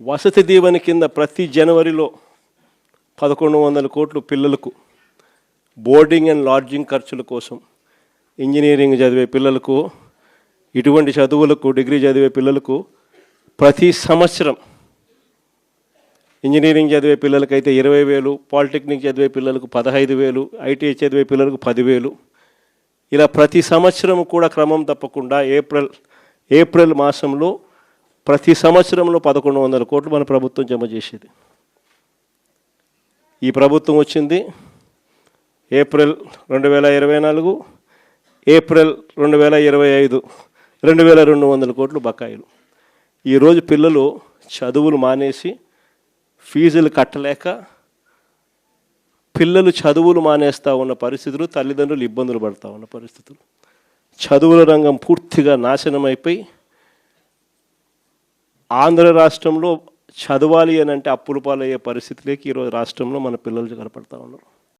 వసతి దీవెన కింద ప్రతి జనవరిలో 1100 కోట్లు పిల్లలకు బోర్డింగ్ అండ్ లాడ్జింగ్ ఖర్చుల కోసం, ఇంజనీరింగ్ చదివే పిల్లలకు, ఇటువంటి చదువులకు డిగ్రీ చదివే పిల్లలకు ప్రతి సంవత్సరం, ఇంజనీరింగ్ చదివే పిల్లలకైతే 20,000, పాలిటెక్నిక్ చదివే పిల్లలకు 15,000, ఐటీఐ చదివే పిల్లలకు 10,000, ఇలా ప్రతి సంవత్సరం కూడా క్రమం తప్పకుండా ఏప్రిల్ మాసంలో ప్రతి సంవత్సరంలో 1100 కోట్లు మన ప్రభుత్వం జమ చేసేది. ఈ ప్రభుత్వం వచ్చింది ఏప్రిల్ 2024, ఏప్రిల్ 2025 2200 కోట్లు బకాయిలు. ఈరోజు పిల్లలు చదువులు మానేసి ఫీజులు కట్టలేక పిల్లలు చదువులు మానేస్తూ ఉన్న పరిస్థితులు, తల్లిదండ్రులు ఇబ్బందులు పడుతూ ఉన్న పరిస్థితులు, చదువుల రంగం పూర్తిగా నాశనం అయిపోయి ఆంధ్ర రాష్ట్రంలో చదవాలి అని అంటే అప్పుల పాలయ్యే పరిస్థితిలోకి ఈరోజు రాష్ట్రంలో మన పిల్లలు కనపడతా ఉన్నారు.